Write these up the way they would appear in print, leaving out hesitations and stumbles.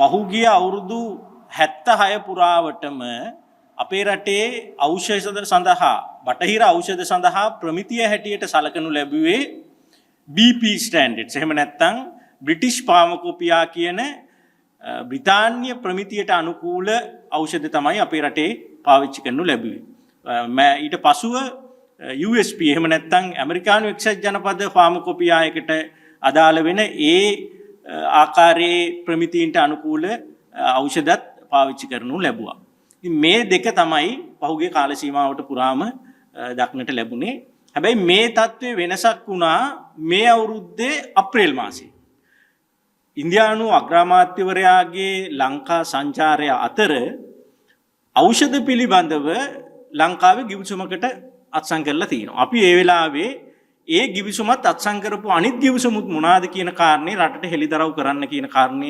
පහුගිය අවුරුදු 76 පුරාවටම අපේ රටේ ඖෂධ සඳහා බටහිර ඖෂධ සඳහා ප්‍රමිතිය හැටියට සලකනු ලැබුවේ BP ස්ටෑන්ඩඩ්ස්. එහෙම නැත්නම් බ්‍රිටිෂ් ෆාමකෝපියා කියන බ්‍රිතාන්‍ය ප්‍රමිතියට අනුකූල ඖෂධ තමයි අපේ රටේ පාවිච්චි කරනු ලැබුවේ. ඊට පසුව USP එහෙම නැත්නම් ඇමරිකානු එක්සත් ජනපද ෆාමකෝපියා එකට අදාළ වෙන ඒ ආකාරයේ ප්‍රමිතීන්ට අනුකූල ඖෂධත් පාවිච්චි කරනු ලැබුවා. මේ දෙක තමයි පහුගිය කාල සීමාවට පුරාම දක්නට ලැබුණේ. හැබැයි මේ තත්ත්වයේ වෙනසක් වුණා මේ අවුරුද්දේ අප්‍රේල් මාසයේ. ඉන්දියානු අග්‍රාමාත්‍යවරයාගේ ලංකා සංචාරය අතර ඖෂධ පිළිබඳව ලංකාවේ ගිවිසුමකට අත්සන් කරලා තියෙනවා. අපි ඒ වෙලාවේ ඒ ගිවිසුමත් අත්සන් කරපු අනිත් ගිවිසුමුත් මොනවාද කියන කාරණේ රටට හෙළිදරව් කරන්න කියන කාරණය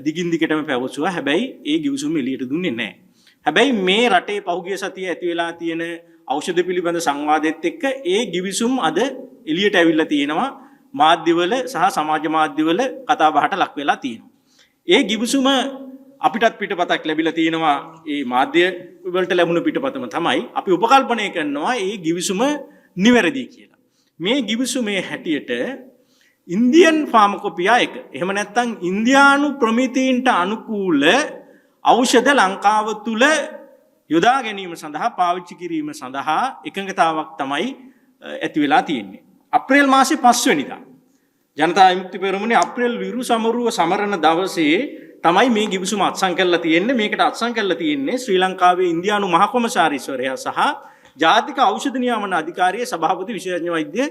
දිගින් දිගටම පැවසුවා. හැබැයි ඒ ගිවිසුම එළියට දුන්නේ නැහැ. හැබැයි මේ රටේ පහුගිය සතියේ ඇති වෙලා තියෙන ඖෂධ පිළිබඳ සංවාදෙත් එක්ක ඒ ගිවිසුම් අද එළියට ඇවිල්ලා තියෙනවා. මාධ්‍යවල සහ සමාජ මාධ්‍යවල කතා බහට ලක් වෙලා තියෙනවා. ඒ ගිවිසුම අපිටත් පිටපතක් ලැබිලා තියෙනවා. ඒ මාධ්‍ය වලට ලැබුණ පිටපතම තමයි අපි උපකල්පනය කරනවා ඒ ගිවිසුම නිවැරදි කියලා. මේ ගිවිසුමේ හැටියට ඉන්දියන් ෆාමකෝපියා එක එහෙම නැත්නම් ඉන්දියානු ප්‍රමිතීන්ට අනුකූල ඖෂධ ලංකාව තුල යොදා ගැනීම සඳහා පාවිච්චි කිරීම සඳහා එකඟතාවක් තමයි ඇති වෙලා තියෙන්නේ. අප්‍රේල් මාසේ 5 වෙනිදා ජනතා විමුක්ති පෙරමුණේ අප්‍රේල් විරු සමරුව සමරන දවසේ තමයි මේ ගිවිසුම අත්සන් කරලා තියෙන්නේ. මේකට අත්සන් කරලා තියෙන්නේ ශ්‍රී ලංකාවේ ඉන්දියානු මහ කොමසාරිස්වරයා සහ ජාතික ඖෂධ නියාමන අධිකාරියේ සභාපති විශේෂඥ වෛද්‍ය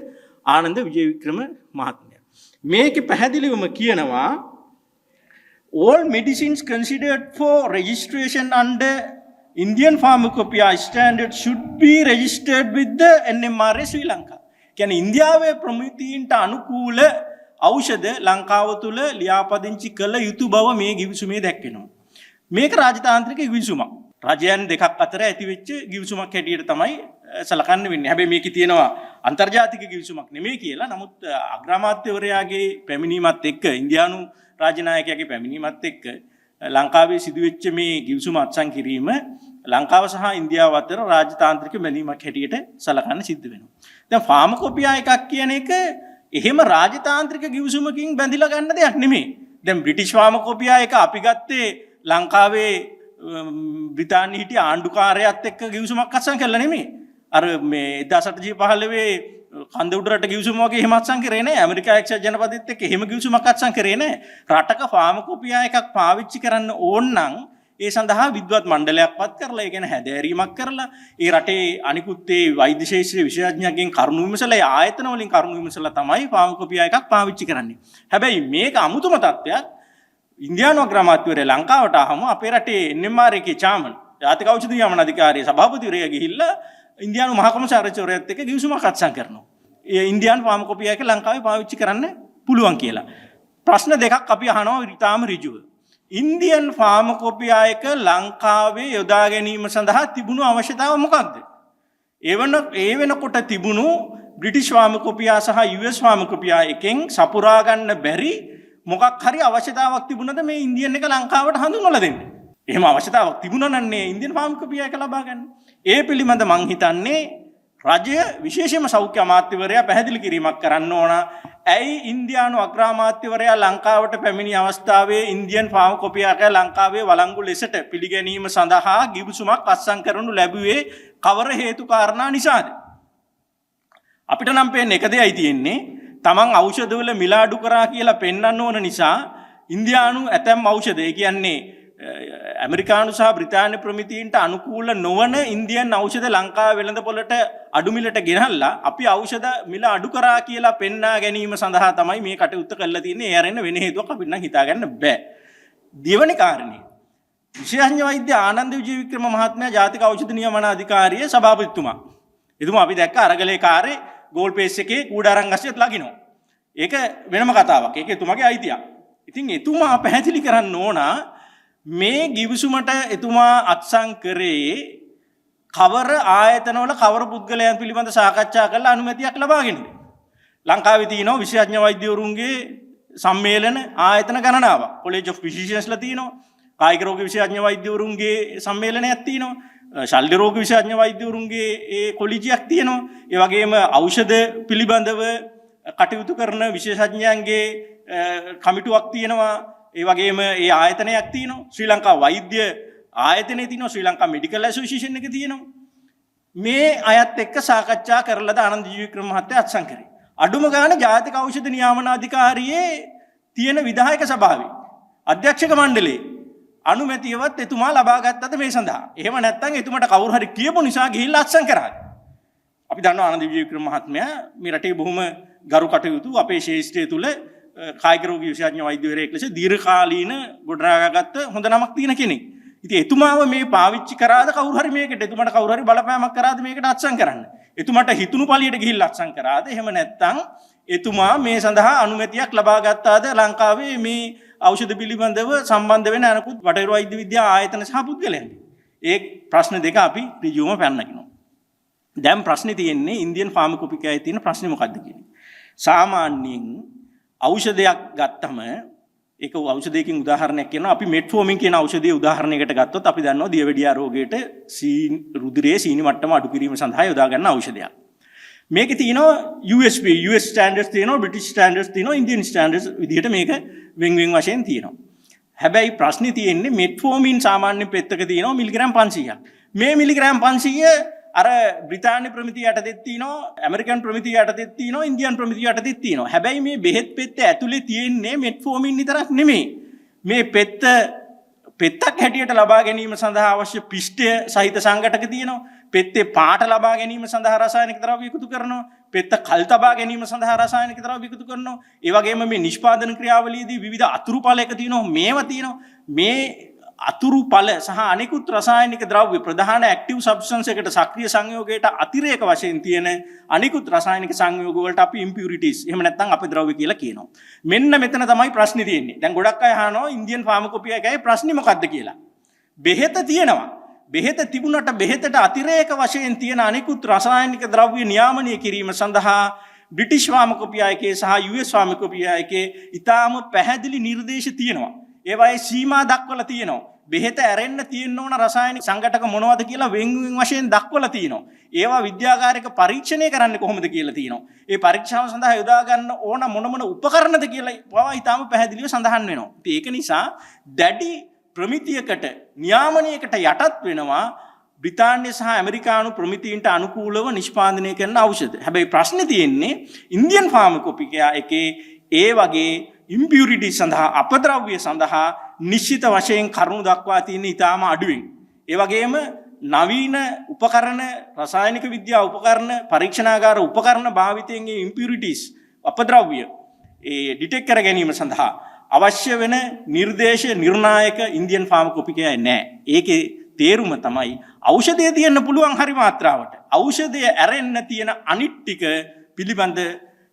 ආනන්ද විජේවික්‍රම මහත්මයා. මේකේ පැහැදිලිවම කියනවා all medicines considered for registration under Indian Pharmacopoeia standard should be registered with the NMRA Sri Lanka. කියන්නේ ඉන්දියාවේ ප්‍රමිතීන්ට අනුකූල ඖෂධ ලංකාව තුල ලියාපදිංචි කළ යුතු බව මේ ගිවිසුමේ දැක්වෙනවා. මේක රාජතාන්ත්‍රික ගිවිසුමක්. රජයන් දෙකක් අතර ඇතිවෙච්ච ගිවිසුමක් හැටියට තමයි සලකන්න වෙන්නේ. හැබැයි මේකේ තියෙනවා අන්තර්ජාතික ගිවිසුමක් නෙමෙයි කියලා. නමුත් අග්‍රාමාත්‍යවරයාගේ පැමිණීමත් එක්ක ඉන්දියානු රාජනායකයාගේ පැමිණීමත් එක්ක ලංකාවේ සිදුවෙච්ච මේ ගිවිසුම අත්සන් කිරීම ලංකාව සහ ඉන්දියාව අතර රාජතාන්ත්‍රික බැඳීමක් හැටියට සලකන්න සිද්ධ වෙනවා. දැන් ෆාමකෝපියා එකක් කියන එක එහෙම රාජතාන්ත්‍රික ගිවිසුමකින් බැඳිලා ගන්න දෙයක් නෙමෙයි. දැන් බ්‍රිටිෂ් ෆාමකෝපියා එක අපි ගත්තේ ලංකාවේ බ්‍රිතාන්‍ය හිටිය ආණ්ඩුකාරයාත් එක්ක ගිවිසුමක් අත්සන් කළා නෙමෙයි. අර මේ 1815 කන්ද උඩරට ගිවිසුම වගේ එහෙම අත්සන් කරේ නැහැ. ඇමරිකා එක්සත් ජනපදෙත් එක්ක එහෙම ගිවිසුමක් අත්සන් කරේ නැහැ. රටක ෆාමකෝපියා එකක් පාවිච්චි කරන්න ඕන නම් ඒ සඳහා විද්වත් මණ්ඩලයක් පත් කරලා ඒ කියන්නේ හැදෑරීමක් කරලා ඒ රටේ අනිකුත් ඒ වෛද්‍ය ශාස්ත්‍රීය විශේෂඥයන්ගෙන් කරුණු විමසලා ඒ ආයතන වලින් කරුණු විමසලා තමයි ෆාමකෝපියා එකක් පාවිච්චි කරන්නේ. හැබැයි මේක අමුතුම තත්ත්වයක්. ඉන්දියානු අග්‍රාමාත්‍යවරයා ලංකාවට ආවම අපේ රටේ NMRA එකේ චාමන් ජාතික ඖෂධ නියාමන අධිකාරියේ සභාපතිවරයා ගිහිල්ලා ඉන්දියානු මහ කොමසාරිස්වරයාත් එක්ක ගිවිසුමක් අත්සන් කරනවා. ඒ ඉන්දියානු ෆාමකෝපියා එක ලංකාවේ පාවිච්චි කරන්න පුළුවන් කියලා. ප්‍රශ්න දෙකක් අපි අහනවා ඉතාම ඍජුව. ඉන්දියන් ෆාමකෝපියා එක ලංකාවේ යොදා ගැනීම සඳහා තිබුණු අවශ්‍යතාව මොකක්ද? ඒ වෙනකොට තිබුණු බ්‍රිටිෂ් ෆාමකෝපියා සහ US ෆාමකෝපියා එකෙන් සපුරා ගන්න බැරි මොකක් හරි අවශ්‍යතාවක් තිබුණද මේ ඉන්දියන් එක ලංකාවට හඳුන්වලා දෙන්න. එහෙම අවශ්‍යතාවක් තිබුණා නන්නේ ඉන්දියන් ෆාමකෝපියා එක ලබා ගන්න. ඒ පිළිබඳ මං හිතන්නේ රජය විශේෂයෙන්ම සෞඛ්‍ය අමාත්‍යවරයා පැහැදිලි කිරීමක් කරන්න ඕන. ඇයි ඉන්දියානු අග්‍රාමාත්‍යවරයා ලංකාවට පැමිණි අවස්ථාවේ ඉන්දියන් ෆාමකෝපියා එක ලංකාවේ වළංගු ලෙසට පිළිගැනීම සඳහා ගිවිසුමක් අත්සන් කරනු ලැබුවේ කවර හේතු කාරණා නිසාද? අපිට නම් පේන්නේ එක දෙයයි තියෙන්නේ. තමන් ඖෂධවල මිල අඩු කරා කියලා පෙන්වන්න ඕන නිසා ඉන්දියානු ඇතැම් ඖෂධ ඒ කියන්නේ ඇමරිකානු සහ බ්‍රිතාන්‍ය ප්‍රමිතීන්ට අනුකූල නොවන ඉන්දියන් ඖෂධ ලංකාවේ වෙළඳපොළට අඩු මිලට ගෙනල්ලා අපි ඖෂධ මිල අඩු කරා කියලා පෙන්වා ගැනීම සඳහා තමයි මේ කටයුත්ත කරලා තියෙන්නේ. ඒ අරින්න වෙන හේතුවක් අපිට නම් හිතා ගන්න බෑ. දෙවැනි කාරණේ විශේෂඥ වෛද්‍ය ආනන්ද විජේවික්‍රම මහත්මයා ජාතික ඖෂධ නියාමන අධිකාරියේ සභාපතිතුමා. එතුමා අපි දැක්ක අරගලේ කාර්යේ ගෝල් පේස් එකේ කූඩාරම් ගස්සියත් ලගිනවා. ඒක වෙනම කතාවක්. ඒක එතුමාගේ අයිතියක්. ඉතින් එතුමා පැහැදිලි කරන්න ඕන මේ ගිවිසුමට එතුමා අත්සන් කරේ කවර ආයතනවල කවර පුද්ගලයන් පිළිබඳ සාකච්ඡා කරලා අනුමැතියක් ලබාගෙනද? ලංකාවේ තියෙනවා විශේෂඥ වෛද්‍යවරුන්ගේ සම්මේලන ආයතන ගණනාවක්. කොලෙජ් ඔෆ් ෆිසිෂියන්ස්ලා තියෙනවා. කායික රෝග විශේෂඥ වෛද්‍යවරුන්ගේ සම්මේලනයක් තියෙනවා. ශල්‍ය රෝග විශේෂඥ වෛද්‍යවරුන්ගේ ඒ කොලිජියක් තියෙනවා. ඒ වගේම ඖෂධ පිළිබඳව කටයුතු කරන විශේෂඥයන්ගේ කමිටුවක් තියෙනවා. ඒ වගේම ඒ ආයතනයක් තියෙනවා. ශ්‍රී ලංකා වෛද්‍ය ආයතනය තියෙනවා. ශ්‍රී ලංකා මෙඩිකල් ඇසෝසියේෂන් එක තියෙනවා. මේ අයත් එක්ක සාකච්ඡා කරලාද ආනන්ද ජීවික්‍රම මහත්තයා අත්සන් කරේ. අඩුම ගානේ ජාතික ඖෂධ නියාමන අධිකාරියේ තියෙන විධායක සභාවේ අධ්‍යක්ෂක මණ්ඩලයේ අනුමැතියවත් එතුමා ලබා ගත්තද මේ සඳහා. එහෙම නැත්නම් එතුමාට කවුරු හරි කියපු නිසා ගිහිල්ලා අත්සන් කරාද? අපි දන්නවා ආනන්ද ජීවික්‍රම මහත්මයා මේ රටේ බොහොම ගරු කටයුතු අපේ ශේෂ්ත්‍රය තුල කායික රෝග විශේෂඥ වෛද්‍යවරයෙක් ලෙස දීර්ඝකාලීන ගොඩනගාගත්ත හොඳ නමක් තියෙන කෙනෙක්. ඉතින් එතුමාව මේ පාවිච්චි කරාද කවුරු හරි මේකට එතුමාට කවුරු හරි බලපෑමක් කරාද මේකට අත්සන් කරන්න. එතුමාට හිතුණු පළියට ගිහිල්ලා අත්සන් කරාද? එහෙම නැත්නම් එතුමා මේ සඳහා අනුමැතියක් ලබා ගත්තාද ලංකාවේ මේ ඖෂධ පිළිබඳව සම්බන්ධ වෙන අනෙකුත් වටේර වෛද්‍ය විද්‍යා ආයතන සහ පුද්ගලයන්. ඒ ප්‍රශ්න දෙක අපි ඍජුවම පැනනගිනවා. දැන් ප්‍රශ්නේ තියෙන්නේ ඉන්දියන් ෆාමකොපිකායේ තියෙන ප්‍රශ්නේ මොකක්ද කියන්නේ. සාමාන්‍යයෙන් ඖෂධයක් ගත්තම ඒක ඖෂධයකින් උදාහරණයක් කියනවා. අපි මෙට්ෆෝමින් කියන ඖෂධයේ උදාහරණයකට ගත්තොත් අපි දන්නවා දියවැඩියා රෝගයට රුධිරයේ සීනි මට්ටම අඩු කිරීම සඳහා යොදා ගන්න ඖෂධයක්. මේකේ තියෙනවා USP US ස්ටෑන්ඩඩ්ස් තියෙනවා, බ්‍රිටිෂ් ස්ටෑන්ඩඩ්ස් තියෙනවා, ඉන්දියන් ස්ටෑන්ඩඩ්ස් විදිහට මේක වෙන් වෙන් වශයෙන් තියෙනවා. හැබැයි ප්‍රශ්නේ තියෙන්නේ මෙට්ෆෝමින් සාමාන්‍ය පෙත්තක තියෙනවා මිලිග්‍රෑම් 500ක්. මේ මිලිග්‍රෑම් 500 අර බ්‍රිතාන්‍ය ප්‍රමිතිය යටතේ තියෙනවා, ඇමරිකන් ප්‍රමිතිය යටතේ තියෙනවා, ඉන්දියන් ප්‍රමිතිය යටතේ තියෙනවා. හැබැයි මේ බෙහෙත් පෙත්ත ඇතුලේ තියෙන්නේ මෙට්ෆෝමින් විතරක් නෙමෙයි. මේ පෙත්තක් හැටියට ලබා ගැනීම සඳහා අවශ්‍ය පිෂ්ඨය සහිත සංඝටක තියෙනවා. පෙත්තේ පාට ලබා ගැනීම සඳහා රසායනික ද්‍රව්‍ය එකතු කරනවා. පෙත්ත කල් තබා ගැනීම සඳහා රසායනික ද්‍රව්‍ය එකතු කරනවා. ඒ වගේම මේ නිෂ්පාදන ක්‍රියාවලියේදී විවිධ අතුරු ඵල එක තියෙනවා. මේවා තියෙනවා. මේ අතුරු ඵල සහ අනිකුත් රසායනික ද්‍රව්‍ය ප්‍රධාන ඇක්ටිව් සබ්ස්ටන්ස් එකට සක්‍රිය සංයෝගයට අතිරේක වශයෙන් තියෙන අනිකුත් රසායනික සංයෝග වලට අපි ඉම්පියුරිටිස් එහෙම නැත්නම් අපද්‍රව්‍ය කියලා කියනවා. මෙන්න මෙතන තමයි ප්‍රශ්නේ තියෙන්නේ. දැන් ගොඩක් අය අහනවා ඉන්දියන් ෆාමකොපියා එකේ ප්‍රශ්නේ මොකක්ද කියලා. බෙහෙත තියෙනවා. බෙහෙත තිබුණට බෙහෙතට අතිරේක වශයෙන් තියෙන අනිකුත් රසායනික ද්‍රව්‍ය නියාමනය කිරීම සඳහා බ්‍රිටිෂ් ෆාමකොපියා එකේ සහ US ෆාමකොපියා එකේ ඊටාම පැහැදිලි නිර්දේශ තියෙනවා. ඒවායේ සීමා දක්වලා තියෙනවා. බෙහෙත ඇරෙන්න තියෙන්න ඕන රසායනික සංඝටක මොනවද කියලා වෙන් වෙන් වශයෙන් දක්වලා තියෙනවා. ඒවා විද්‍යාගාරයක පරීක්ෂණය කරන්නේ කොහොමද කියලා තියෙනවා. ඒ පරීක්ෂාව සඳහා යොදා ගන්න ඕන මොන උපකරණද කියලා පවා ඊටාම පැහැදිලිව සඳහන් වෙනවා. ඉතින් ඒක නිසා දැඩි ප්‍රමිතියකට නියාමනයකට යටත් වෙනවා බ්‍රිතාන්‍ය සහ ඇමරිකානු ප්‍රමිතීන්ට අනුකූලව නිෂ්පාදනය කරන ඖෂධ. හැබැයි ප්‍රශ්නේ තියෙන්නේ ඉන්දියන් ෆාමකොපිකා එකේ ඒ වගේ ඉම්පියුරිටි සඳහා අපද්‍රව්‍ය සඳහා නිශ්චිත වශයෙන් කරුණු දක්වා තියෙන ඊටාම අඩුවෙන්. ඒ වගේම නවීන උපකරණ රසායනික විද්‍යා උපකරණ පරීක්ෂණාගාර උපකරණ භාවිතයෙන් මේ ඉම්පියුරිටිස් අපද්‍රව්‍ය ඒ ඩිටෙක්ට් කර ගැනීම සඳහා අවශ්‍ය වෙන නිර්දේශ නිර්ණායක ඉන්දියන් ෆාමකොපිකයා නැහැ. ඒකේ තේරුම තමයි ඖෂධය තියෙන්න පුළුවන් හරි මාත්‍රාවට. ඖෂධය ඇරෙන්න තියෙන අනිත් ටික පිළිබඳ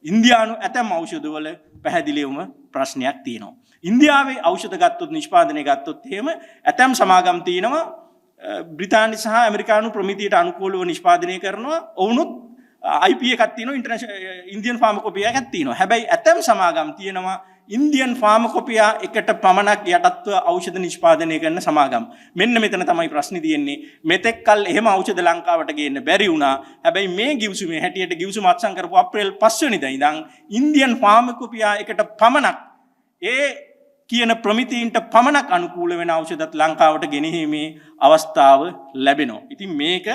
ඉන්දියානු ඇතැම් ඖෂධවල පැහැදිලිවම ප්‍රශ්නයක් තියෙනවා. ඉන්දියාවේ ඖෂධ ගත්තොත් නිෂ්පාදනය ගත්තොත් එහෙම ඇතැම් සමාගම් තියෙනවා බ්‍රිතාන්‍ය සහ ඇමරිකානු ප්‍රමිතියට අනුකූලව නිෂ්පාදනය කරනවා. ඔවුනුත් IP එකක් තියෙනවා, ඉන්ටර්නැෂනල් ඉන්දියන් ෆාමකොපියා එකක් තියෙනවා. හැබැයි ඇතැම් සමාගම් තියෙනවා ඉන්දියන් ෆාමකොපියා එකට පමණක් යටත්ව ඖෂධ නිෂ්පාදනය කරන සමාගම්. මෙන්න මෙතන තමයි ප්‍රශ්නේ තියෙන්නේ. මෙතෙක් කල් එහෙම ඖෂධ ලංකාවට ගේන්න බැරි වුණා. හැබැයි මේ ගිවිසුමේ හැටියට ගිවිසුම අත්සන් කරපු අප්‍රේල් 5 වෙනිදා ඉඳන් ඉන්දියන් ෆාමකොපියා එකට පමණක් ඒ කියන ප්‍රමිතීන්ට පමණක් අනුකූල වෙන ඖෂධත් ලංකාවට ගෙනීමේ අවස්ථාව ලැබෙනවා. ඉතින් මේක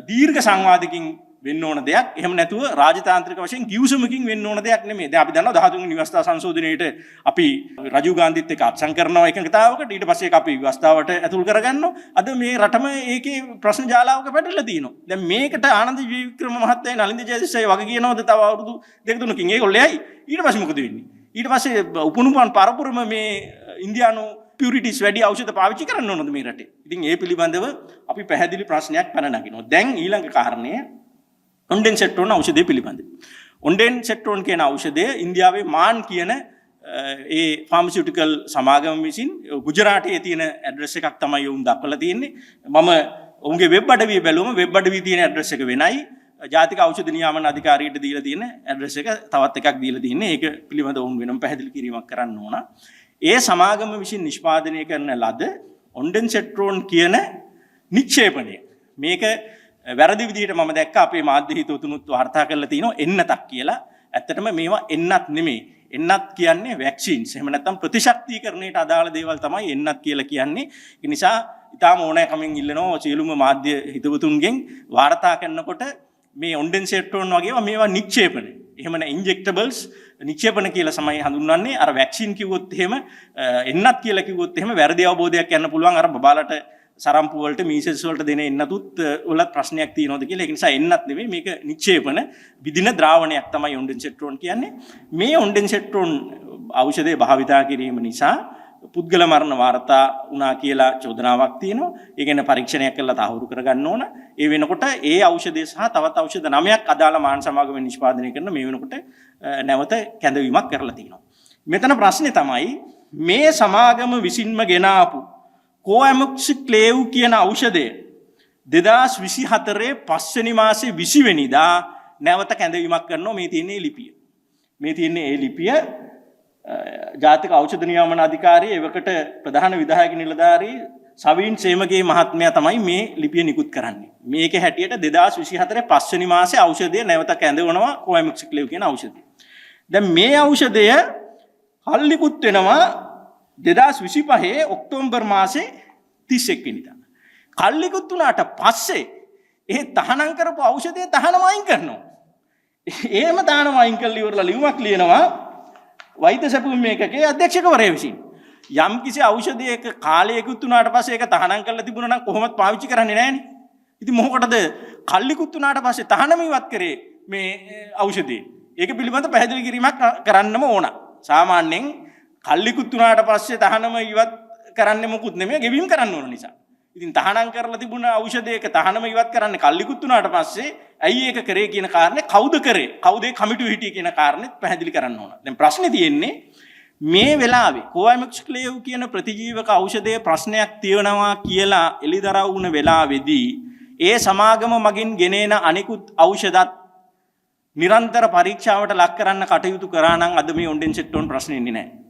දීර්ඝ සංවාදකින් වෙන්න ඕන දෙයක්. එහෙම නැතුව රාජතාන්ත්‍රික වශයෙන් ගිවිසුමකින් වෙන්න ඕන දෙයක් නෙමෙයි. දැන් අපි දන්නවා 13 වෙනි ව්‍යවස්ථා සංශෝධනයේට අපි රජීව් ගාන්ධිත් එක්ක අත්සන් කරනවා එකඟතාවකට. ඊට පස්සේ ඒක අපි ව්‍යවස්ථාවට ඇතුල් කරගන්නවා. අද මේ රටම ඒකේ ප්‍රශ්න ජාලාවක පැටලලා තියෙනවා. දැන් මේකට ආනන්ද ජීවික්‍රම මහත්තයා නලින්ද ජයතිස්සයි වගේ කියනවද තව අවුරුදු 2-3කින් ඒගොල්ලෝ යයි. ඊට පස්සේ මොකද වෙන්නේ? ඊට පස්සේ උපනුපන් පරපුරම මේ ඉන්දියානු පියුරිටිස් වැඩි ඖෂධ පාවිච්චි කරන්න ඕනද මේ රටේ? ඉතින් ඒ පිළිබඳව අපි පැහැදිලි ප්‍රශ්නයක් පැන නගිනවා. දැන් ඊළඟ කාරණය ඔන්ඩෙන්සෙට්‍රෝන් ඖෂධය පිළිබඳ. ඔන්ඩෙන්සෙට්‍රෝන් කියන ඖෂධය ඉන්දියාවේ මාන් කියන ඒ ෆාමසිටිකල් සමාගම විසින් ගුජරාටයේ තියෙන ඇඩ්‍රස් එකක් තමයි උන් දක්වලා තියෙන්නේ. මම උන්ගේ වෙබ් අඩවිය බැලුවම වෙබ් අඩවියේ තියෙන ඇඩ්‍රස් එක වෙනයි. ජාතික ඖෂධ නියාමන අධිකාරියට දීලා තියෙන ඇඩ්‍රස් එක තවත් එකක් දීලා තියෙන්නේ. ඒක පිළිබඳව වුන් වෙනම පැහැදිලි කිරීමක් කරන්න ඕන. ඒ සමාගම විසින් නිෂ්පාදනය කරන ලද ඔන්ඩෙන්සෙට්‍රෝන් කියන නික්ෂේපණය මේක වැරදි විදිහට මම දැක්ක අපේ මාධ්‍ය හිතවතුනුත් වාර්තා කරලා තිනවා එන්නතක් කියලා. ඇත්තටම මේවා එන්නත් නෙමෙයි. එන්නත් කියන්නේ වැක්සින්ස්. එහෙම නැත්නම් ප්‍රතිශක්තිකරණයට අදාළ දේවල් තමයි එන්නත් කියලා කියන්නේ. ඒ නිසා ඊටාම ඕනෑකමින් ඉල්ලනවා සියලුම මාධ්‍ය හිතවතුන්ගෙන් වාර්තා කරනකොට මේ ඔන්ඩෙන්සෙට්‍රෝන් වගේවා මේවා නික්ෂේපණ. එහෙම නැ ඉන්ජෙක්ටබල්ස් නික්ෂේපණ කියලා සමයි හඳුන්වන්නේ. අර වැක්සින් කිව්වොත් එහෙම එන්නත් කියලා කිව්වොත් එහෙම වැරදි අවබෝධයක් යන්න පුළුවන්. අර බබාලට සරම්පු වලට මීසෙල්ස් වලට දෙන එන්නතුත් වලත් ප්‍රශ්නයක් තියෙනවද කියලා. ඒක නිසා එන්නත් නෙවෙයි මේක නික්ෂේපණ විදින ද්‍රාවණයක් තමයි ඔන්ඩෙන්සෙට්‍රෝන් කියන්නේ. මේ ඔන්ඩෙන්සෙට්‍රෝන් ඖෂධය භාවිතා කිරීම නිසා පුද්ගල මරණ වාර්තා වුණා කියලා චෝදනාවක් තියෙනවා. ඒ කියන්නේ පරීක්ෂණයක් කරලා තහවුරු කරගන්න ඕන. ඒ වෙනකොට ඒ ඖෂධය සහ තවත් ඖෂධ 9ක් අදාළ මාන සමාගමෙන් නිෂ්පාදනය කරන මේ වෙනකොට නැවත කැඳවීමක් කරලා තියෙනවා. මෙතන ප්‍රශ්නේ තමයි මේ සමාගම විසින්ම ගෙන ආපු කොඇමොක්සික්ලේව් කියන ඖෂධය 2024 5 මාසේ 20 වෙනිදා නැවත කැඳවීමක් කරනවා. මේ තියෙන්නේ ලිපිය. මේ තියෙන්නේ ඒ ලිපිය ජාතික ඖෂධ නියාමන අධිකාරිය එවකට ප්‍රධාන විධායක නිලධාරී සවීන් සේමගේ මහත්මයා තමයි මේ ලිපිය නිකුත් කරන්නේ. මේකේ හැටියට 2024 5 මාසේ ඖෂධය නැවත කැඳවනවා කොඇමොක්සික්ලේව් කියන ඖෂධය. දැන් මේ ඖෂධය කල්ලිකුත් වෙනවා 2025 ඔක්තෝබර් මාසේ 31 වෙනිදා. කල්ලිකුත් වුණාට පස්සේ ඒ තහනම් කරපු ඖෂධය තහනම අයින් කරනවා. එහෙම තහනම අයින් කරලා ඉවරලා ලියුමක් ලියනවා වෛද්‍ය සැපයුම් මේකකේ අධ්‍යක්ෂකවරයා විසින්. යම් කිසි ඖෂධයක කාලයකුත් වුණාට පස්සේ ඒක තහනම් කරලා තිබුණා නම් කොහොමත් පාවිච්චි කරන්නේ නැහනේ. ඉතින් මොකටද කල්ලිකුත් වුණාට පස්සේ තහනම ඉවත් කරේ මේ ඖෂධය? ඒක පිළිබඳ පැහැදිලි කිරීමක් කරන්නම ඕන. සාමාන්‍යයෙන් කල්ලිකුත් වුණාට පස්සේ තහනම ඉවත් කරන්නේ මොකුත් නෙමෙයි ගෙවීම් කරන්න ඕන නිසා. ඉතින් තහනම් කරලා තිබුණ ඖෂධයක තහනම ඉවත් කරන්නේ කල්ලිකුත් වුණාට පස්සේ ඇයි ඒක කරේ කියන කාරණේ කවුද කරේ? කවුද ඒ කමිටුව හිටියේ කියන කාරණේත් පැහැදිලි කරන්න ඕන. දැන් ප්‍රශ්නේ තියෙන්නේ මේ වෙලාවේ කොඇමොක්සික්ලේව් කියන ප්‍රතිජීවක ඖෂධයේ ප්‍රශ්නයක් තියෙනවා කියලා එළිදරව් වුණ වෙලාවේදී ඒ සමාගම මගින් ගෙනෙන අනිකුත් ඖෂධත් නිරන්තර පරීක්ෂාවට ලක් කරන්න කටයුතු කරා නම් අද මේ ඔන්ඩෙන්සෙට්‍රෝන් ප්‍රශ්නේ ඉන්නේ නැහැ.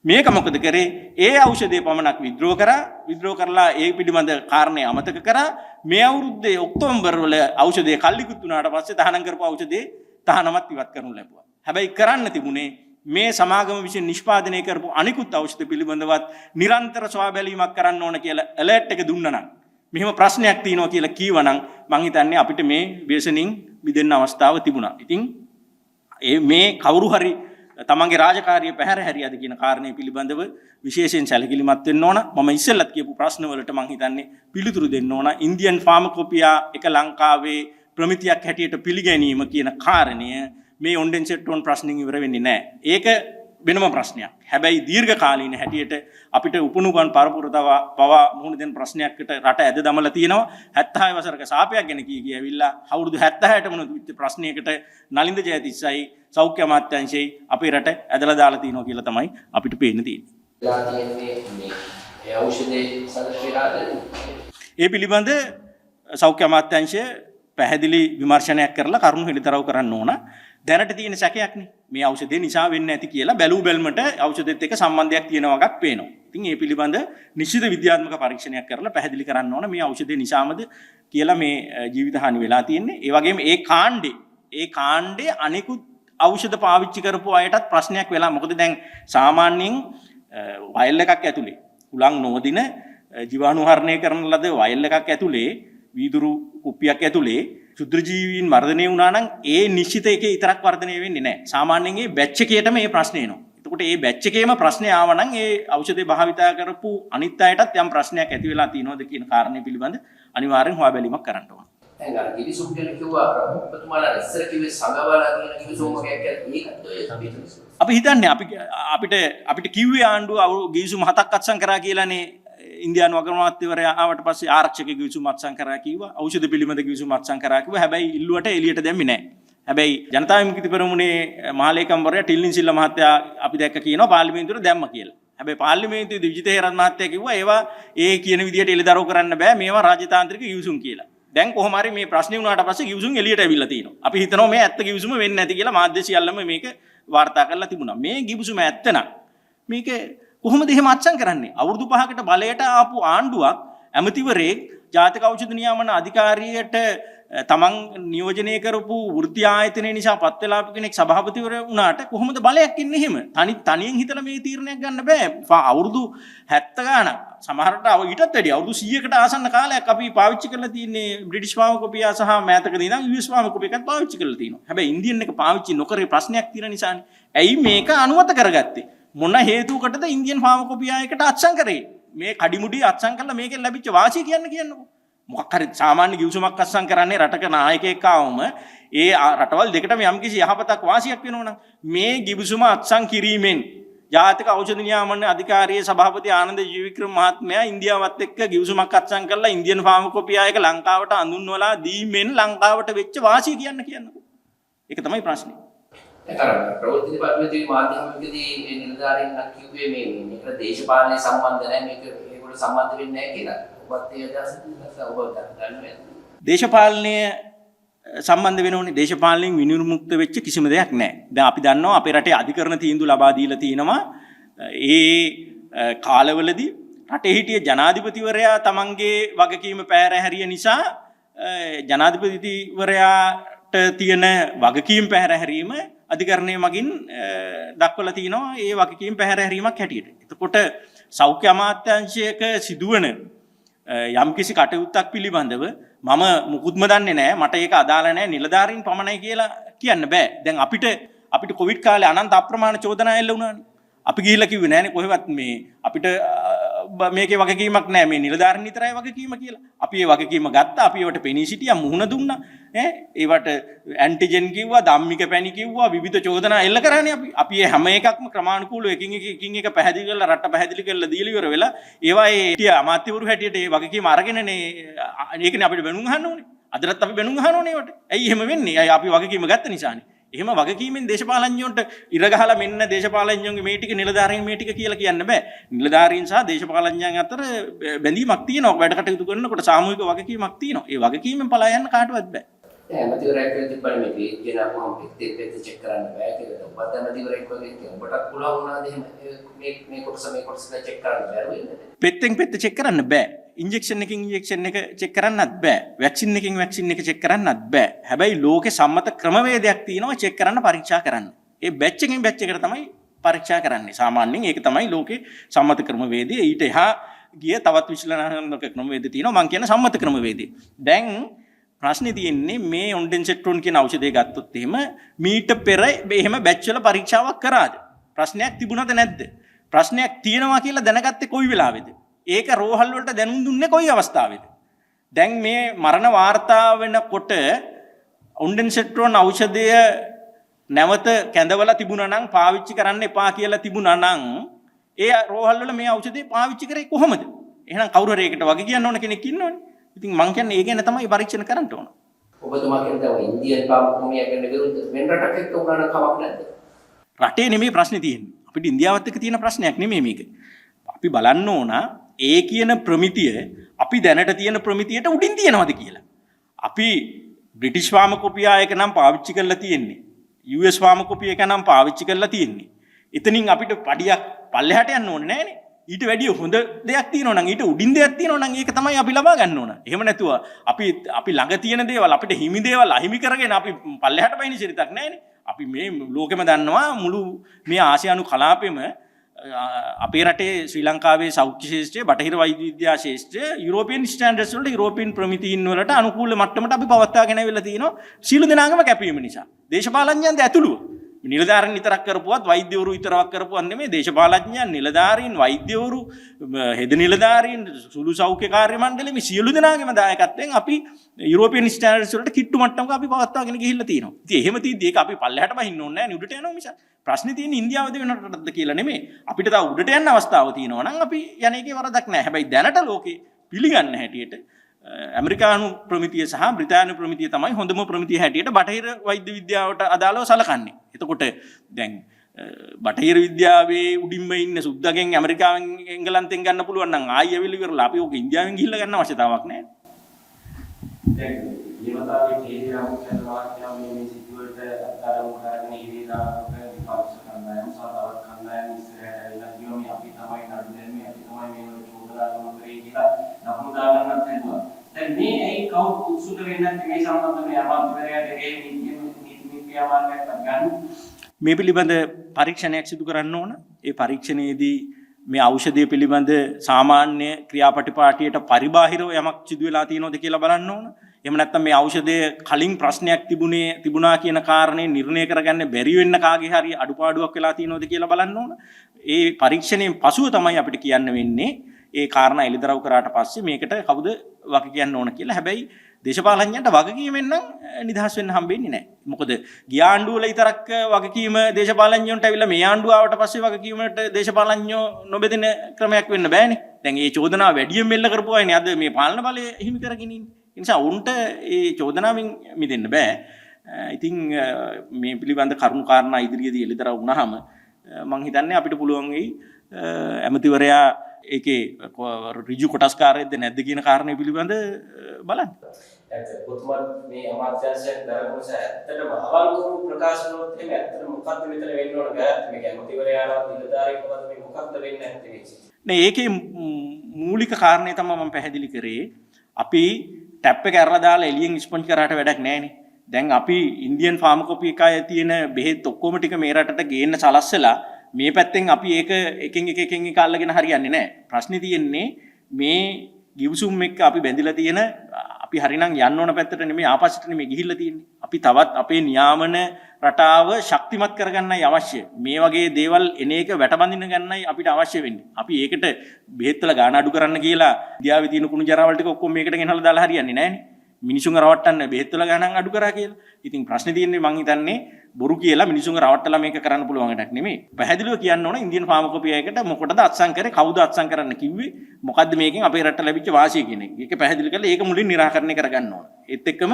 මේක මොකද කරේ? ඒ ඖෂධය පමණක් විද්‍රෝ කරලා ඒ පිළිබඳ කාරණේ අමතක කරා. මේ අවුරුද්දේ ඔක්තෝබර් වල ඖෂධය කල්ලිකුත් වුණාට පස්සේ තහනම් කරපු ඖෂධය තහනමත් ඉවත් කරනු ලැබුවා. හැබැයි කරන්න තිබුණේ මේ සමාගම විසින් නිෂ්පාදනය කරපු අනිකුත් ඖෂධ පිළිබඳවත් නිරන්තර සොයා බැලීමක් කරන්න ඕන කියලා ඇලර්ට් එක දුන්නා නම් මෙහෙම ප්‍රශ්නයක් තියෙනවා කියලා කීවනම් මං හිතන්නේ අපිට මේ ව්‍යසනින් මිදෙන්න අවස්ථාව තිබුණා. ඉතින් මේ කවුරු හරි තමන්ගේ රාජකාරිය පැහැර හැරියද කියන කාරණේ පිළිබඳව විශේෂයෙන් සැලකිලිමත් වෙන්න ඕන. මම ඉස්සෙල්ලත් කියපු ප්‍රශ්න වලට මම හිතන්නේ පිළිතුරු දෙන්න ඕන. ඉන්දියන් ෆාමකොපියා එක ලංකාවේ ප්‍රමිතියක් හැටියට පිළිගැනීම කියන කාරණය මේ ඔන්ඩෙන්සෙට්‍රෝන් ප්‍රශ්نين ඉවර වෙන්නේ නැහැ. ඒක වෙනම ප්‍රශ්නයක්. හැබැයි දීර්ඝ කාලීන හැටියට අපිට උපනුගන් පරපුරතව පවා මුහුණ දෙන ප්‍රශ්නයකට රට ඇද දමලා තියෙනවා. 76 වසරක සාපයක් ගැන කී ඇවිල්ලා අවුරුදු 76ට මොන ප්‍රශ්නයකට නලින්ද ජයතිස්සයි සෞඛ්‍ය අමාත්‍යාංශයේ අපේ රට ඇදලා දාලා තියෙනවා කියලා තමයි අපිට පේන්න තියෙන්නේ. ඒ පිළිබඳ සෞඛ්‍ය අමාත්‍යාංශය පැහැදිලි විමර්ශනයක් කරලා කරුණු හෙළිදරව් කරන්න ඕන. දැනට තියෙන සැකයක්නේ මේ ඖෂධය නිසා වෙන්නේ නැති කියලා බැලූ බැල්මට ඖෂධෙත් එක්ක සම්බන්ධයක් තියෙනවා වගක් පේනවා. ඉතින් ඒ පිළිබඳ නිශ්චිත විද්‍යාත්මක පරීක්ෂණයක් කරලා පැහැදිලි කරන්න ඕන මේ ඖෂධය නිසාමද කියලා මේ ජීවිත හානි වෙලා තියෙන්නේ. ඒ වගේම ඒ කාණ්ඩේ අනිකුත් ඖෂධ පාවිච්චි කරපු අයටත් ප්‍රශ්නයක් වෙලා. මොකද දැන් සාමාන්‍යයෙන් වයල් එකක් ඇතුලේ උලන් නොදින ජීවාණුහරණය කරන ලද වයල් එකක් ඇතුලේ වීදුරු කුප්පියක් ඇතුලේ ක්ෂුද්‍ර ජීවීන් වර්ධනය වුණා නම් ඒ නිශ්චිත එකේ විතරක් වර්ධනය වෙන්නේ නැහැ. සාමාන්‍යයෙන් මේ බැච් එකේටම මේ ප්‍රශ්නේ එනවා. එතකොට මේ බැච් එකේම ප්‍රශ්නේ ආව නම් ඒ ඖෂධය භාවිතා කරපු අනිත් අයටත් යම් ප්‍රශ්නයක් ඇති වෙලා තියෙනවද කියන කාරණේ පිළිබඳ අනිවාර්යෙන් හොයා බැලීමක් කරන්න ඕන. දැන් අර ගිවිසුම් කියලා කිව්වා ඔබතුමාලා ඉස්සර කිව්වේ සංගවලා කියන ගිවිසුම් වගේක් ඒකත් අපි හිතන්නේ අපිට කිව්වේ ආණ්ඩුව ගිවිසුම් 7ක් අත්සන් කරා කියලානේ. ඉන්දියානු අග්‍රාමාත්‍යවරයා ආවට පස්සේ ආරක්ෂක ගිවිසුම් අත්සන් කරා කිව්වා. ඖෂධ පිළිබඳ ගිවිසුම් අත්සන් කරා කිව්වා. හැබැයි ඉල්ලුවට එළියට දැම්මේ නැහැ. හැබැයි ජනතා විමුක්ති පෙරමුණේ මහලේකම්වරයා ටිල්ලින් සිල්ල මහත්තයා අපි දැක්ක කියනවා පාර්ලිමේන්තුවට දැම්ම කියලා. හැබැයි පාර්ලිමේන්තුවේදී විජිත හේරත් මහත්තයා කිව්වා ඒවා ඒ කියන විදිහට එළිදරව් කරන්න බෑ මේවා රාජතාන්ත්‍රික ගිවිසුම් කියලා. දැන් කොහොම හරි මේ ප්‍රශ්නේ වුණාට පස්සේ කිවිසුම් එළියට ඇවිල්ලා තියෙනවා. අපි හිතනවා මේ ඇත්ත කිවිසුම වෙන්නේ නැති කියලා මාධ්‍ය සියල්ලම මේක වාර්තා කරලා තිබුණා. මේ කිවිසුම ඇත්ත නම් මේක කොහොමද එහෙම අත්සන් කරන්නේ? අවුරුදු 5කට බලයට ආපු ආණ්ඩුවක් ඇමතිවරයෙක් ජාතික ඖෂධ නියාමන අධිකාරියට තමන් නියෝජනය කරපු වෘත්ති ආයතනය නිසා පත් වෙලා කෙනෙක් සභාපතිවරයා වුණාට කොහොමද බලයක් ඉන්නේ එහෙම? තනියෙන් හිතලා මේ තීරණයක් ගන්න බෑ. අවුරුදු 70 ගාණක් සමහරට ඊටත් වැඩි අවුරුදු 100කට ආසන්න කාලයක් අපි පාවිච්චි කරලා තියෙන්නේ බ්‍රිටිෂ් ෆාමකොපියා සහ මෑතකදී ඉඳන් US ෆාමකොපිය එකත් පාවිච්චි කරලා තියෙනවා. හැබැයි ඉන්දියන් එක පාවිච්චි නොකරේ ප්‍රශ්නයක් තියෙන නිසානේ. ඇයි මේක අනුමත කරගත්තේ? මොන හේතුවකටද ඉන්දියන් ෆාමකොපියා එකට අත්සන් කරේ? මේ කඩිමුඩි අත්සන් කරලා මේකෙන් ලැබිච්ච වාසිය කියන්නකෝ. මොකක් හරි සාමාන්‍ය ගිවිසුමක් අත්සන් කරන්නේ රටක නායකයෙක් ආවම ඒ රටවල් දෙකටම යම්කිසි යහපතක් වාසියක් වෙනවනම් මේ ගිවිසුම අත්සන් කිරීමෙන් ජාතික ඖෂධ නියාමන අධිකාරියේ සභාපති ආනන්ද ජීවික්‍රම මහත්මයා ඉන්දියාවත් එක්ක ගිවිසුමක් අත්සන් කරලා ඉන්දියන් ෆාමකොපියා එක ලංකාවට අඳුන්වලා දීමෙන් ලංකාවට වෙච්ච වාසිය කියන්නකෝ. ඒක තමයි ප්‍රශ්නේ. ප්‍රවෘත්ති දෙපාර්තමේන්තුවේ මාධ්‍යමිකදී නිලධාරීන් කිව්වේ මේක දේශපාලනයේ සම්බන්ධ නැහැ මේක ඒකට සම්බන්ධ වෙන්නේ නැහැ කියලා. ඔබත් ඒ අදහස ඔබ දන්නේ දේශපාලනය සම්බන්ධ වෙනෝනේ දේශපාලනයෙන් විනිර්මුක්ත වෙච්ච කිසිම දෙයක් නැහැ. දැන් අපි දන්නවා අපේ රටේ අධිකරණ තීන්දුව ලබා දීලා තිනවා. ඒ කාලවලදී රටේ හිටිය ජනාධිපතිවරයා තමන්ගේ වගකීම පැහැර හැරිය නිසා ජනාධිපතිවරයාට තියෙන වගකීම් පැහැර හැරීම අධිකරණය මගින් දක්වලා තිනවා ඒ වගකීම් පැහැර හැරීමක් හැටියට. එතකොට සෞඛ්‍ය අමාත්‍යාංශයක සිදුවන යම්කිසි කටයුත්තක් පිළිබඳව මම මුකුත්ම දන්නේ නැහැ මට ඒක අදාළ නැහැ නිලධාරීන් පමණයි කියලා කියන්න බෑ. දැන් අපිට කොවිඩ් කාලේ අනන්ත අප්‍රමාණ චෝදනා එල්ල වුණානේ. අපි ගිහිල්ලා කිව්වේ නෑනේ කොහෙවත් මේ අපිට මේකේ වගකීමක් නැහැ මේ නිලධාරීන් විතරයි වගකීම කියලා. අපි ඒ වගකීම ගත්තා. අපි ඒවට පෙනී සිටියා මුහුණ දුන්නා. ඒවට ඇන්ටිජන් කිව්වා, ධම්මික පැණි කිව්වා, විවිධ චෝදනා එල්ල කරානේ අපි. අපි ඒ හැම එකක්ම ක්‍රමානුකූලව එකින් එක පැහැදිලි කරලා රට පැහැදිලි කරලා දීලා ඉවර වෙලා ඒවා ඒ අමාත්‍යවරු හැටියට ඒ වගකීම අරගෙනනේ ඒකනේ අපිට බැනුම් අහන්න ඕනේ. අදටත් අපි බැනුම් අහන්න ඕනේ ඒවට. ඇයි එහෙම වෙන්නේ? අය අපි වගකීම ගත්ත නිසානේ. එහෙම වගකීමෙන් දේශපාලඥයන්ට ඉර ගහලා මෙන්න දේශපාලඥයන්ගේ මේ ටික නිලධාරීන් මේ ටික කියලා කියන්න බෑ. නිලධාරීන් සහ දේශපාලඥයන් අතර බැඳීමක් තියෙනවා. වැඩ කටයුතු කරනකොට සාමූහික වගකීමක් තියෙනවා. ඒ වගකීමෙන් පලා යන්න කාටවත් බෑ. ඇමතිවරයෙක් කියලා තිබ්බනේ මේ පේජ් එක නපුවම පෙත් චෙක් කරන්න බෑ කියලා. ඔබත් ඇමතිවරයෙක් වගේ කියන ඔබටත් පුළුවන් වුණාද එහෙම මේ කොටස චෙක් කරන්න බැරුව ඉන්නේ? පෙත්තෙන් පෙත්ත චෙක් කරන්න බෑ. ඉන්ජෙක්ෂන් එකකින් ඉන්ජෙක්ෂන් එක චෙක් කරන්නත් බෑ. වැක්සින් එකකින් වැක්සින් එක චෙක් කරන්නත් බෑ. හැබැයි ලෝකේ සම්මත ක්‍රමවේදයක් තියෙනවා චෙක් කරන්න පරීක්ෂා කරන්න. ඒ බැච් එකෙන් බැච් එකට තමයි පරීක්ෂා කරන්නේ. සාමාන්‍යයෙන් ඒක තමයි ලෝකේ සම්මත ක්‍රමවේදය. ඊට එහා ගිය තවත් විශ්ලේෂණාත්මක ක්‍රමවේද තියෙනවා. මම කියන සම්මත ක්‍රමවේදය. දැන් ප්‍රශ්නේ තියෙන්නේ මේ ඔන්ඩෙන්සෙට්‍රෝන් කියන ඖෂධය ගත්තොත් එහෙම මීට පෙර එහෙම බැච් වල පරීක්ෂාවක් කරාද? ප්‍රශ්නයක් තිබුණද නැද්ද? ප්‍රශ්නයක් තියෙනවා කියලා දැනගත්තේ කොයි වෙලාවේද? ඒක රෝහල් වලට දැනුම් දුන්නේ කොයි අවස්ථාවේද? දැන් මේ මරණ වාර්තා වෙනකොට ඔන්ඩෙන්සෙට්‍රෝන් ඖෂධය නැවත කැඳවලා තිබුණා නම් පාවිච්චි කරන්න එපා කියලා තිබුණා නම් ඒ රෝහල් වල මේ ඖෂධය පාවිච්චි කරේ කොහොමද? එහෙනම් කවුරු හරි ඒකට වගේ කියන්න ඕන කෙනෙක් ඉන්නවනේ. ඉතින් මං කියන්නේ ඒ ගැන තමයි පරීක්ෂණ කරන්න ඕන. ඔබතුමා කියන්නේ ඉන්දියන් පාමකොමියා කියන විරුද්ධ වෙන රටක එක්ක උනන කමක් නැද්ද? රටේ නෙමෙයි ප්‍රශ්නේ තියෙන්නේ. අපිට ඉන්දියාවත් එක්ක තියෙන ප්‍රශ්නයක් නෙමෙයි මේක. අපි බලන්න ඕන ඒ කියන ප්‍රමිතිය අපි දැනට තියෙන ප්‍රමිතියට උඩින් තියනවද කියලා. අපි බ්‍රිටිෂ් ෆාමකොපියා එක නම් පාවිච්චි කරලා තියෙන්නේ. US ෆාමකොපියා එක නම් පාවිච්චි කරලා තියෙන්නේ. එතනින් අපිට පඩියක් පල්ලෙහාට යන්න ඕනේ නෑනේ. ඊට වැඩිය හොඳ දෙයක් තියෙනවා නම් ඊට උඩින් දෙයක් තියෙනවා නම් ඒක තමයි අපි ලබා ගන්න ඕන. එහෙම නැතුව අපි ළඟ තියෙන දේවල් අපිට හිමි දේවල් අහිමි කරගෙන අපි පල්ලෙහාට බයින චරිතක් නැහැනේ. අපි මේ ලෝකෙම දන්නවා මුළු මේ ආසියානු කලාපෙම අපේ රටේ ශ්‍රී ලංකාවේ සෞඛ්‍ය ශාස්ත්‍රය, බටහිර වෛද්‍ය විද්‍යා ශාස්ත්‍රය යුරෝපියන් ස්ටෑන්ඩඩ්ස් වලට යුරෝපියන් ප්‍රමිතීන් වලට අනුකූල මට්ටමට අපි පවත්වාගෙන ආවිල්ලා තිනවා. සීළු දෙනාගම කැපවීම නිසා. දේශපාලඥයන්ද ඇතුළුව. නිලධාරීන් විතරක් කරපුවත් වෛද්‍යවරු විතරක් කරපුවත් නෙමෙයි දේශපාලඥයන් නිලධාරීන් වෛද්‍යවරු හෙද නිලධාරීන් සුළු සෞඛ්‍ය කාර්ය මණ්ඩලෙ මේ සියලු දෙනාගේම දායකත්වයෙන් අපි යුරෝපියන් ස්ටෑන්ඩඩ්ස් වලට කිට්ටු මට්ටමක අපි පවත්වාගෙන ගිහිල්ලා තියෙනවා. ඉතින් එහෙම තියදී ඒක අපි පල්ලෙහාට බහින්න ඕනේ නැහැ නේ උඩට යනවා මිස. ප්‍රශ්නේ තියෙන්නේ ඉන්දියාවද වෙන රටක්ද කියලා නෙමෙයි. අපිට තව උඩට යන්න අවස්ථාව තියෙනවා නම් අපි යන එකේ වරදක් නැහැ. හැබැයි දැනට ලෝකේ පිළිගන්න හැටියට ඇමරිකානු ප්‍රමිතිය සහ බ්‍රිතාන්‍ය ප්‍රමිතිය තමයි හොඳම ප්‍රමිතිය හැටියට බටහිර වෛද්‍ය විද්‍යාවට අදාළව සලකන්නේ. එතකොට දැන් බටහිර විද්‍යාවේ උඩින්ම ඉන්න සුද්දගෙන් ඇමරිකාවෙන් එංගලන්තෙන් ගන්න පුළුවන් නම් ආයෙ ඇවිල්ලා ඉවරලා අපි ඕක ඉන්දියාවෙන් ගිහිල්ලා ගන්න අවශ්‍යතාවක් නැහැ. දැන් ඊවතාවේ තේරී රාමුකයන් වාක්‍යය මේ සිදුවට අත්තරම කරගෙන ඉරිදාක විපක්ෂ කණ්ඩායම් සාධාරණ කණ්ඩායම් ඉස්සරහට ඇවිල්ලා කියනවා මේ අපි තමයි නඩු දැම්මේ අපි තමයි මේවල චෝදනා කරේ කියලා නමුදා ගන්නත් හැදුවා. දැන් මේ ඇයි කවුරු උත්සුක වෙන්නේ නැත්නම් මේ සම්බන්ධව මේ අමාත්‍යවරයාට ඒ නීති මාර්ගයක් ගන්න මේ පිළිබඳ පරීක්ෂණයක් සිදු කරන්න ඕන. ඒ පරීක්ෂණයේදී මේ ඖෂධය පිළිබඳ සාමාන්‍ය ක්‍රියාපටිපාටියට පරිබාහිරව යමක් සිදු වෙලා තියෙනවද කියලා බලන්න ඕන. එහෙම නැත්නම් මේ ඖෂධය කලින් ප්‍රශ්නයක් තිබුණා කියන කාරණේ නිර්ණය කරගන්න බැරි වෙන්න කාගේ හරි අඩුපාඩුවක් වෙලා තියෙනවද කියලා බලන්න ඕන. ඒ පරීක්ෂණයෙන් පසුව තමයි අපිට කියන්න වෙන්නේ ඒ කාරණා එළිදරව් කරාට පස්සේ මේකට කවුද වග කියන්න ඕන කියලා. හැබැයි දේශපාලඥයන්ට වගකීමෙන් නම් නිදහස් වෙන්න හම්බෙන්නේ නැහැ. මොකද ගිය ආණ්ඩුව වල විතරක් වගකීම දේශපාලඥයන්ට ඇවිල්ලා මේ ආණ්ඩුව ආවට පස්සේ වගකීමට දේශපාලඥයෝ නොබෙදෙන ක්‍රමයක් වෙන්න බෑනේ. දැන් මේ චෝදනාව වැඩියෙන් මෙල්ල කරපු අයනේ අද මේ පාලන බලය හිමි කරගෙන ඉන්නේ. ඒ නිසා උන්ට මේ චෝදනාවෙන් මිදෙන්න බෑ. ඉතින් මේ පිළිබඳ කරුණු කාරණා ඉදිරියේදී එළිදරව් වුණාම මම හිතන්නේ අපිට පුළුවන් වෙයි ඇමතිවරයා ඒකේ ඍජු කොටස්කාරයක්ද නැද්ද කියන කාරණේ පිළිබඳ බලන්න. ඔතුමන් මේ අමාත්‍යාංශයෙන් දරපොස ඇත්තටම අවංකව ප්‍රකාශ කරනොත් එහෙම ඇත්තටම මොකක්ද මෙතන වෙන්න ඕන බෑ. මේක ඇමතිවරයාලා නිලධාරීකවද මේ මොකක්ද වෙන්නේ නැත්තේ මේක. නේ ඒකේ මූලික කාරණේ තමයි මම පැහැදිලි කරේ. අපි ටැප් එක අරලා දාලා එළියෙන් ස්පොන්ජ් කරාට වැඩක් නැහැනේ. දැන් අපි ඉන්දියන් ෆාමකොපි එකේ තියෙන බෙහෙත් ඔක්කොම ටික මේ රටට ගේන්න සලස්සලා මේ පැත්තෙන් අපි ඒක එකෙන් එක අල්ලගෙන හරියන්නේ නැහැ. ප්‍රශ්නේ තියෙන්නේ මේ ගිවිසුම් එක්ක අපි බැඳිලා තියෙන අපි හරිනම් යන්න ඕන පැත්තට නෙමෙයි ආපස්සට නෙමෙයි ගිහිල්ලා තියෙන්නේ. අපි තවත් අපේ නියාමන රටාව ශක්තිමත් කරගන්නයි අවශ්‍ය. මේ වගේ දේවල් එන එක වැටබඳින්න ගන්නයි අපිට අවශ්‍ය වෙන්නේ. අපි ඒකට බෙහෙත් වල ගාණ අඩු කරන්න කියලා ඉන්දියාවේ තියෙන කුණු ජරාවල් ටික ඔක්කොම මේකට ගෙනහලා දාලා හරියන්නේ නැහැනේ. මිනිසුන් රවට්ටන්න බෙහෙත් වල ගාණක් අඩු කරා කියලා. ඉතින් ප්‍රශ්නේ තියෙන්නේ මං හිතන්නේ බොරු කියලා මිනිසුන් රවට්ටලා මේක කරන්න පුළුවන් එකක් නෙමෙයි. පැහැදිලිව කියන්න ඕන ඉන්දියන් ෆාමකොපි එකකට මොකටද අත්සන් කරේ කවුද අත්සන් කරන්න කිව්වේ මොකද්ද මේකෙන් අපේ රටට ලැබිච්ච වාසිය කියන එක. ඒක පැහැදිලි කරලා ඒක මුලින් निराකරණය කරගන්න ඕන. ඒත් එක්කම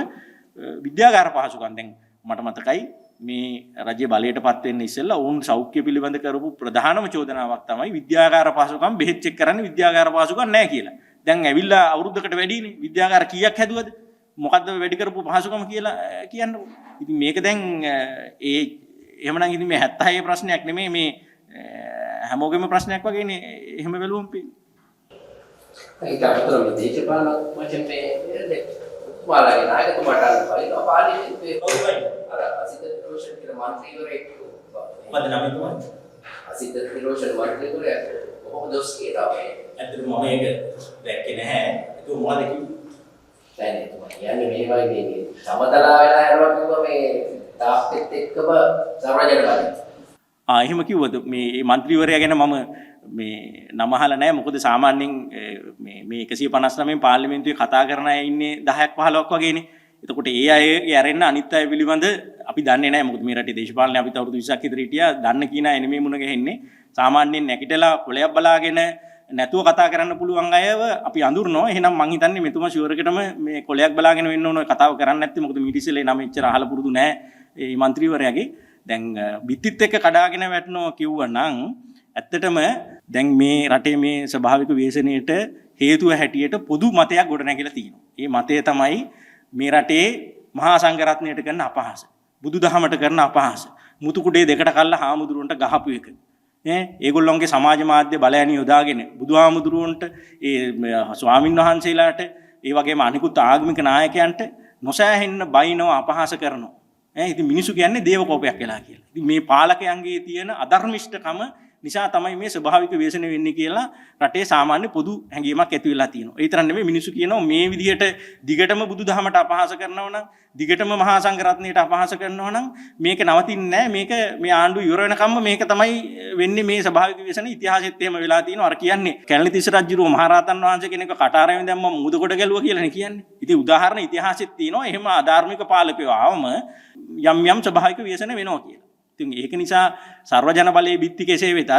විද්‍යාගාර පහසුකම් දැන් මට මතකයි මේ රජයේ බලයටපත් වෙන්න ඉස්සෙල්ලා වුන් සෞඛ්‍ය පිළිබඳ කරපු ප්‍රධානම චෝදනාවක් තමයි විද්‍යාගාර පහසුකම් බෙහෙත් චෙක් කරන්නේ විද්‍යාගාර පහසුකම් නැහැ කියලා. දැන් ඇවිල්ලා අවුරුද්දකට වැඩිනේ විද්‍යාගාර කීයක් හැදුවද? මොකද්ද වැඩි කරපු පහසුකම් කියලා කියන්න. ඉතින් මේක දැන් එහෙමනම් ඉතින් මේ 76 ප්‍රශ්නයක් නෙමෙයි මේ හැමෝගෙම ප්‍රශ්නයක් වගේනේ එහෙම බැලුවම පේන්නේ. ඒක අතර මේ දේශපාලන වශයෙන් මේ ඔයාලගේ නායකතුමාට අල්ලපයින් පාර්ලිමේන්තුවේ අර අසිත රෝෂන් කියලා මන්ත්‍රීවරයෙක් මොකද නම තුමා? අසිත රෝෂන් මන්ත්‍රීවරයා කොහොමද දොස් කියනවා මේ? ඇත්තටම මම ඒක දැක්කේ නැහැ. ඒක මොනවද කිව්වේ? දැන් කියන්නේ මේ වගේ මේ සමතලා වෙලා යනවා කිව්ව මේ තාප්පෙත් එක්කම සර්වජන බලය. එහෙම කිව්වද මේ മന്ത്രിවරයා ගැන මම මේ නම අහලා නැහැ. මොකද සාමාන්‍යයෙන් මේ 159 පාර්ලිමේන්තුවේ කතා කරන අය ඉන්නේ 10ක් 15ක් වගේනේ. එතකොට ඒ අයගේ ඇරෙන්න අනිත් අය පිළිබඳ අපි දන්නේ නැහැ. මොකද මේ රටේ දේශපාලනය අපිට අවුරුදු 20ක් විතර හිටියා. දන්න කියන අය නෙමෙයි මුණ ගැහෙන්නේ. සාමාන්‍යයෙන් නැකිටලා කොලයක් බලාගෙන නැතුව කතා කරන්න පුළුවන් අයව අපි අඳුරනවා. එහෙනම් මං හිතන්නේ මෙතුමා ෂුවර් එකටම මේ කොලයක් බලාගෙන වෙන්න ඕන කතාව කරන්නේ නැත්තේ. මොකද මීටිසෙලේ නම එච්චර අහලා පුරුදු නැහැ මේ മന്ത്രിවරයාගේ. දැන් බිත්තිත් එක්ක කඩාගෙන වැටෙනවා කිව්වනම් ඇත්තටම දැන් මේ රටේ මේ ස්වභාවික ව්‍යසනයට හේතුව හැටියට පොදු මතයක් ගොඩනැගිලා තියෙනවා. මේ මතය තමයි මේ රටේ මහා සංඝරත්නයට කරන අපහාස. බුදුදහමට කරන අපහාස. මුතු කුඩේ දෙකට කල්ලා හාමුදුරුවන්ට ගහපු එක. ඒගොල්ලොන්ගේ සමාජ මාධ්‍ය බලයන් යොදාගෙන බුදුහාමුදුරුවන්ට ඒ ස්වාමින් වහන්සේලාට ඒ වගේම අනිකුත් ආගමික නායකයන්ට නොසෑහෙන්න බයිනවා අපහාස කරනවා. ඉතින් මිනිස්සු කියන්නේ දේව කෝපයක් වෙලා කියලා. ඉතින් මේ පාලකයන්ගේ තියෙන අධර්මිෂ්ඨකම නිසා තමයි මේ ස්වභාවික ව්‍යසන වෙන්නේ කියලා රටේ සාමාන්‍ය පොදු හැඟීමක් ඇති වෙලා තියෙනවා. ඒ තරම් නෙමෙයි මිනිස්සු කියනවා මේ විදිහට දිගටම බුදුදහමට අපහාස කරනවා නම් දිගටම මහා සංඝරත්නයට අපහාස කරනවා නම් මේක නවතින්නේ නැහැ. මේක මේ ආණ්ඩුව ඉවර වෙනකම්ම මේක තමයි වෙන්නේ. මේ ස්වභාවික ව්‍යසන ඉතිහාසෙත් එහෙම වෙලා තියෙනවා. අර කියන්නේ කැලණි තිස්ස රජුරුව මහරහතන් වහන්සේ කෙනෙක්ව කටාරයෙන් දැම්ම මුද කොට ගැලුවා කියලානේ කියන්නේ. ඉතින් උදාහරණ ඉතිහාසෙත් තියෙනවා. එහෙම අධාර්මික පාලකයෝ ආවම යම් ස්වභාවික ව්‍යසන වෙනවා කියලා. ඒක නිසා සර්වජන බලයේ බිත්ති කෙසේ වෙතත්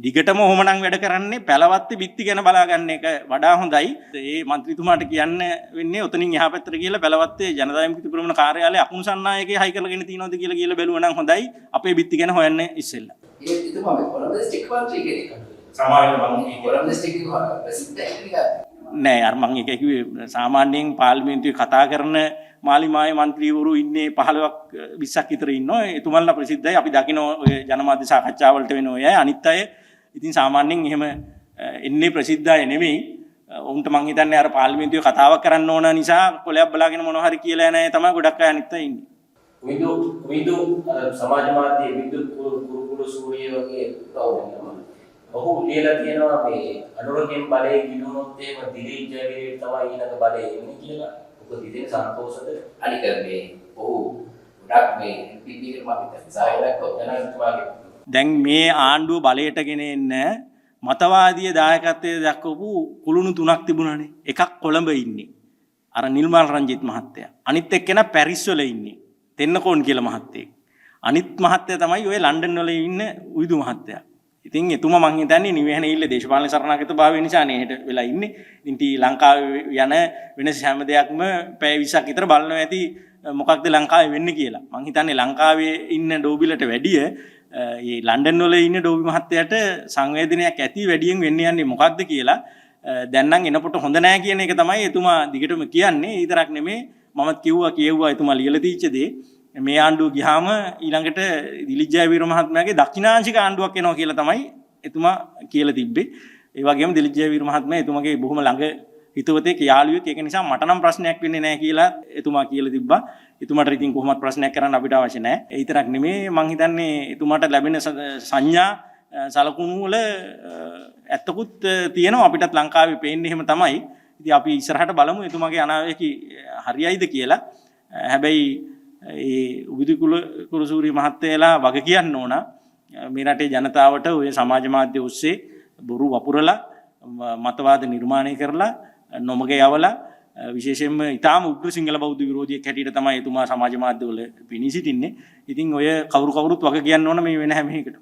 දිගටම ඔහොමනම් වැඩ කරන්නේ පැලවත්තේ බිත්ති ගැන බලා ගන්න එක වඩා හොඳයි. ඒ മന്ത്രിතුමාට කියන්න වෙන්නේ ඔතනින් එහා පැත්තට ගිහලා පැලවත්තේ ජනතා විමුක්ති පෙරමුණ කාර්යාලයේ අකුණු සන්නායකේ හයි කරලාගෙන තියනවද කියලා බැලුවා නම් හොඳයි. අපේ බිත්ති ගැන හොයන්න ඉස්සෙල්ලා. ඒ ඉතින් මම කොළඹ දිස්ත්‍රික්ක මන්ත්‍රී කෙනෙක්. සමාවෙන්න මම කොළඹ දිස්ත්‍රික්කේ ප්‍රසිද්ධ නෑ අර මම එක කිව්වේ සාමාන්‍යයෙන් පාර්ලිමේන්තුවේ කතා කරන මාලිමායේ മന്ത്രിවරු ඉන්නේ 15ක් 20ක් විතර ඉන්නවා. එතුමන්ලා ප්‍රසිද්ධයි. අපි දකින ඔය ජනමාධ්‍ය සාකච්ඡා වලට වෙන ඔය අනිත් අය ඉතින් සාමාන්‍යයෙන් එහෙම එන්නේ ප්‍රසිද්ධ අය නෙමෙයි. උන්ට මං හිතන්නේ අර පාර්ලිමේන්තුවේ කතාවක් කරන්න ඕන නිසා කොලයක් බලාගෙන මොනවා හරි කියලා යන අය තමයි ගොඩක් අය අනිත් අය ඉන්නේ. විදු සමාජ මාධ්‍යයේ විද්‍යුත් කුරුකුළු සූරිය වගේ ප්‍රවෘත්තිවල ඔහු ලියලා තියෙනවා මේ අනුරගෙන් බලයේ ගිලුනොත් එහෙම දිලීප් ජයවීර තමයි ඊළඟ බලයේ එන්නේ කියලා. ඔබ දිදෙන සන්තෝෂද? අනික මේ ඔහු ගොඩක් මේ පිටිකරම අපිට සායලක් ඔතනතුමාගේ දැන් මේ ආණ්ඩුව බලයට ගෙන එන්න මතවාදී දායකත්වයේ දක්වපු කුළුණු තුනක් තිබුණානේ. එකක් කොළඹ ඉන්නේ. අර නිල්මල් රංජිත් මහත්තයා. අනිත් එක්කෙනා පැරිස් වල ඉන්නේ. තෙන්නකෝන් කියලා මහත්තයෙක්. අනිත් මහත්තයා තමයි ඔය ලන්ඩන් වල ඉන්න උයිදු මහත්තයා. ඉතින් එතුමා මං හිතන්නේ නිවැරදි ඉල්ල දේශපාලන සරණාගත භාවය නිසා නේ හෙට වෙලා ඉන්නේ. ඉතින් ටී ලංකාවේ යන වෙනස හැම දෙයක්ම පැය 20ක් විතර බලනවා ඇති මොකක්ද ලංකාවේ වෙන්නේ කියලා. මං හිතන්නේ ලංකාවේ ඉන්න ඩෝබිලට වැඩිය මේ ලන්ඩන් වල ඉන්න ඩෝබි මහත්තයාට සංවේදනයක් ඇති වැඩියෙන් වෙන්න යන්නේ මොකක්ද කියලා දැන් නම් එනකොට හොඳ නැහැ කියන එක තමයි එතුමා දිගටම කියන්නේ. ඒ විතරක් නෙමෙයි මමත් කිව්වා එතුමා ලියලා තීච්ච දේ මේ ආණ්ඩුව ගියාම ඊළඟට දිලිප් ජයවීර මහත්මයාගේ දක්ෂිණාංශික ආණ්ඩුවක් එනවා කියලා තමයි එතුමා කියලා තිබ්බේ. ඒ වගේම දිලිප් ජයවීර මහත්මයා එතුමාගේ බොහොම ළඟ හිතවතෙක් යාළුවෙක්. ඒක නිසා මට නම් ප්‍රශ්නයක් වෙන්නේ නැහැ කියලා එතුමා කියලා තිබ්බා. එතුමාට ඉතින් කොහොමවත් ප්‍රශ්නයක් කරන්න අපිට අවශ්‍ය නැහැ. ඒ විතරක් නෙමෙයි මං හිතන්නේ එතුමාට ලැබෙන සංඥා සලකුණු වල ඇත්තකුත් තියෙනවා. අපිටත් ලංකාවේ පේන්නේ එහෙම තමයි. ඉතින් අපි ඉස්සරහට බලමු එතුමාගේ අනාවැකි හරියයිද කියලා. හැබැයි ඒ උවිදු කුරුසූරිය මහත්තයලා වග කියන්න ඕන මේ රටේ ජනතාවට ඔය සමාජ මාධ්‍ය ඔස්සේ බොරු වපුරලා මතවාද නිර්මාණය කරලා නොමග යවලා විශේෂයෙන්ම ඊටාම උග්‍ර සිංහල බෞද්ධ විරෝධියෙක් හැටියට තමයි එතුමා සමාජ මාධ්‍යවල පිණි සිටින්නේ. ඉතින් ඔය කවුරුත් වග කියන්න ඕන මේ වෙන හැම එකටම.